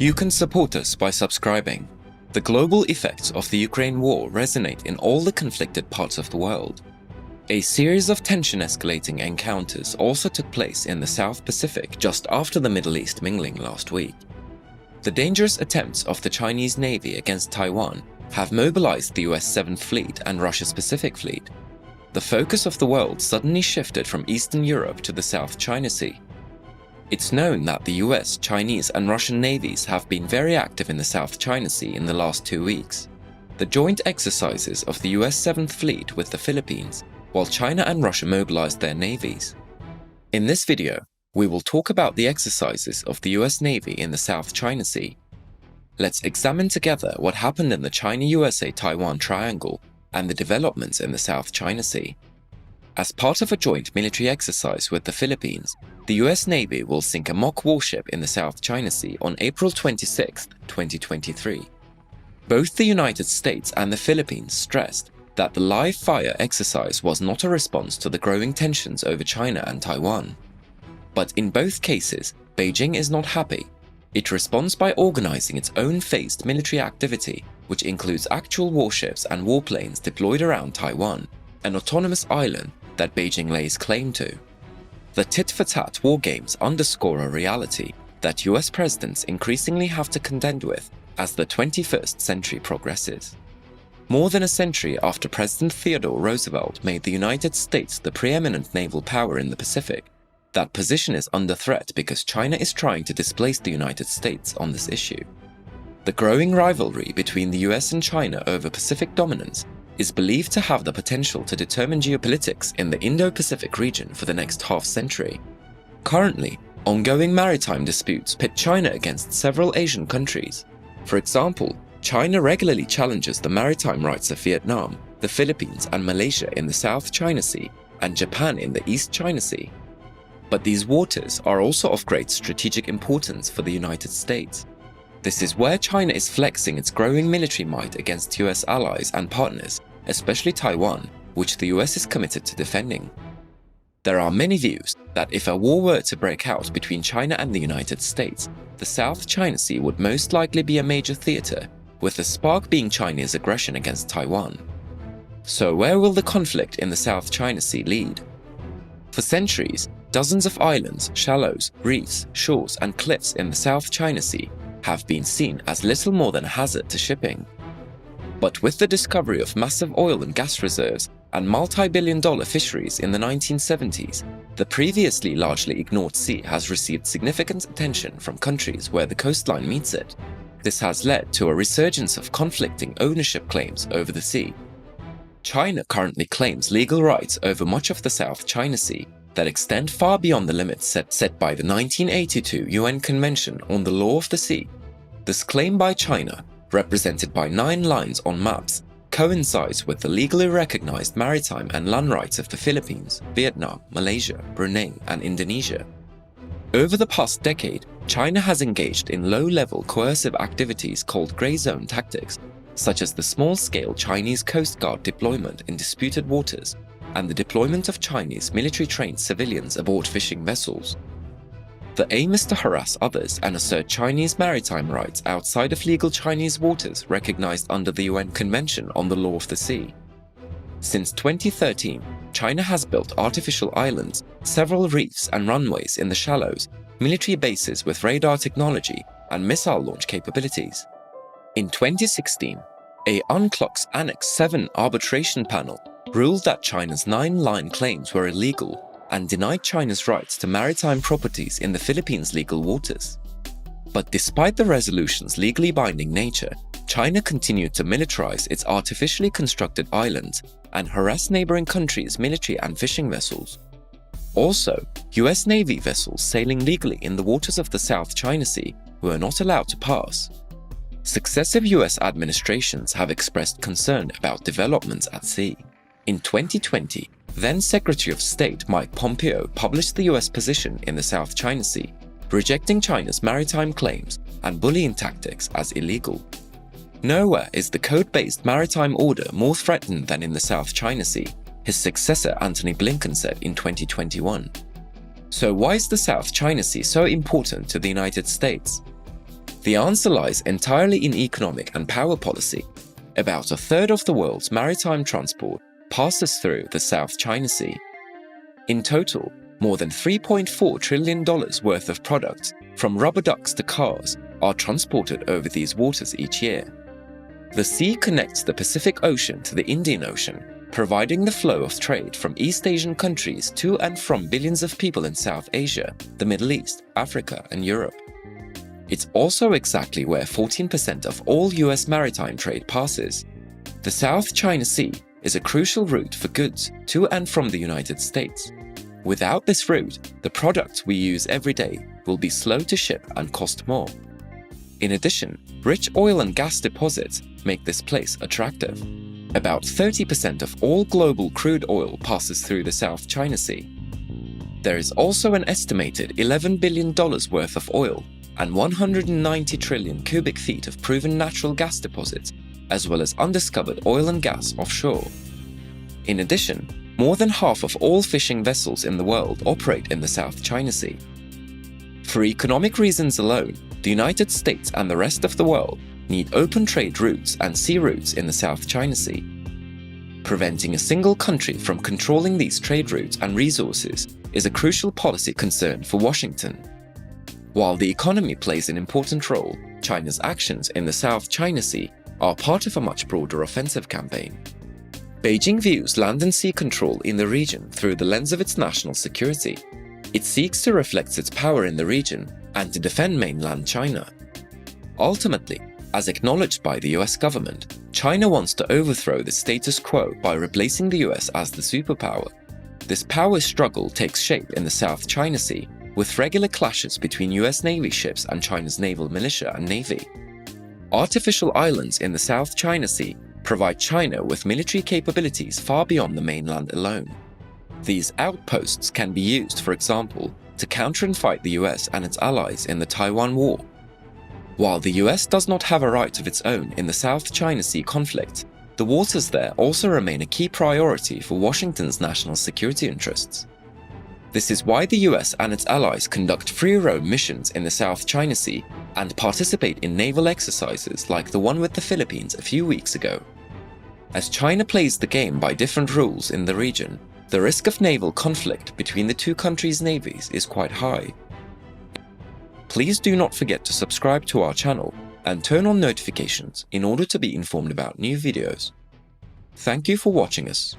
You can support us by subscribing. The global effects of the Ukraine war resonate in all the conflicted parts of the world. A series of tension-escalating encounters also took place in the South Pacific just after the Middle East mingling last week. The dangerous attempts of the Chinese Navy against Taiwan have mobilized the US 7th Fleet and Russia's Pacific Fleet. The focus of the world suddenly shifted from Eastern Europe to the South China Sea. It's known that the US, Chinese and Russian navies have been very active in the South China Sea in the last 2 weeks. The joint exercises of the US 7th Fleet with the Philippines, while China and Russia mobilized their navies. In this video, we will talk about the exercises of the US Navy in the South China Sea. Let's examine together what happened in the China-USA-Taiwan triangle and the developments in the South China Sea. As part of a joint military exercise with the Philippines, the US Navy will sink a mock warship in the South China Sea on April 26, 2023. Both the United States and the Philippines stressed that the live fire exercise was not a response to the growing tensions over China and Taiwan. But in both cases, Beijing is not happy. It responds by organizing its own phased military activity, which includes actual warships and warplanes deployed around Taiwan, an autonomous island that Beijing lays claim to. The tit-for-tat war games underscore a reality that US presidents increasingly have to contend with as the 21st century progresses. More than a century after President Theodore Roosevelt made the United States the preeminent naval power in the Pacific, that position is under threat because China is trying to displace the United States on this issue. The growing rivalry between the US and China over Pacific dominance is believed to have the potential to determine geopolitics in the Indo-Pacific region for the next half-century. Currently, ongoing maritime disputes pit China against several Asian countries. For example, China regularly challenges the maritime rights of Vietnam, the Philippines and Malaysia in the South China Sea, and Japan in the East China Sea. But these waters are also of great strategic importance for the United States. This is where China is flexing its growing military might against US allies and partners, especially Taiwan, which the US is committed to defending. There are many views that if a war were to break out between China and the United States, the South China Sea would most likely be a major theater, with the spark being China's aggression against Taiwan. So where will the conflict in the South China Sea lead? For centuries, dozens of islands, shallows, reefs, shores and cliffs in the South China Sea have been seen as little more than a hazard to shipping. But with the discovery of massive oil and gas reserves and multi-billion-dollar fisheries in the 1970s, the previously largely ignored sea has received significant attention from countries where the coastline meets it. This has led to a resurgence of conflicting ownership claims over the sea. China currently claims legal rights over much of the South China Sea that extend far beyond the limits set by the 1982 UN Convention on the Law of the Sea. This claim by China, represented by 9 lines on maps, coincides with the legally recognized maritime and land rights of the Philippines, Vietnam, Malaysia, Brunei, and Indonesia. Over the past decade, China has engaged in low-level coercive activities called gray zone tactics, such as the small-scale Chinese Coast Guard deployment in disputed waters and the deployment of Chinese military-trained civilians aboard fishing vessels. The aim is to harass others and assert Chinese maritime rights outside of legal Chinese waters recognized under the UN Convention on the Law of the Sea. Since 2013, China has built artificial islands, several reefs and runways in the shallows, military bases with radar technology, and missile launch capabilities. In 2016, a UNCLOS Annex 7 arbitration panel ruled that China's 9-line claims were illegal and denied China's rights to maritime properties in the Philippines' legal waters. But despite the resolution's legally binding nature, China continued to militarize its artificially constructed islands and harass neighboring countries' military and fishing vessels. Also, US Navy vessels sailing legally in the waters of the South China Sea were not allowed to pass. Successive US administrations have expressed concern about developments at sea. In 2020, then Secretary of State Mike Pompeo published the US position in the South China Sea, rejecting China's maritime claims and bullying tactics as illegal. Nowhere is the code-based maritime order more threatened than in the South China Sea, his successor Antony Blinken said in 2021. So why is the South China Sea so important to the United States? The answer lies entirely in economic and power policy. About a third of the world's maritime transport passes through the South China Sea. In total, more than $3.4 trillion worth of products, from rubber ducks to cars, are transported over these waters each year. The sea connects the Pacific Ocean to the Indian Ocean, providing the flow of trade from East Asian countries to and from billions of people in South Asia, the Middle East, Africa, and Europe. It's also exactly where 14% of all US maritime trade passes. The South China Sea is a crucial route for goods to and from the United States. Without this route, the products we use every day will be slow to ship and cost more. In addition, rich oil and gas deposits make this place attractive. About 30% of all global crude oil passes through the South China Sea. There is also an estimated $11 billion worth of oil and 190 trillion cubic feet of proven natural gas deposits, as well as undiscovered oil and gas offshore. In addition, more than half of all fishing vessels in the world operate in the South China Sea. For economic reasons alone, the United States and the rest of the world need open trade routes and sea routes in the South China Sea. Preventing a single country from controlling these trade routes and resources is a crucial policy concern for Washington. While the economy plays an important role, China's actions in the South China Sea are part of a much broader offensive campaign. Beijing views land and sea control in the region through the lens of its national security. It seeks to reflect its power in the region and to defend mainland China. Ultimately, as acknowledged by the US government, China wants to overthrow the status quo by replacing the US as the superpower. This power struggle takes shape in the South China Sea, with regular clashes between US Navy ships and China's naval militia and navy. Artificial islands in the South China Sea provide China with military capabilities far beyond the mainland alone. These outposts can be used, for example, to counter and fight the US and its allies in the Taiwan War. While the US does not have a right of its own in the South China Sea conflict, the waters there also remain a key priority for Washington's national security interests. This is why the US and its allies conduct free-roam missions in the South China Sea and participate in naval exercises like the one with the Philippines a few weeks ago. As China plays the game by different rules in the region, the risk of naval conflict between the two countries' navies is quite high. Please do not forget to subscribe to our channel and turn on notifications in order to be informed about new videos. Thank you for watching us.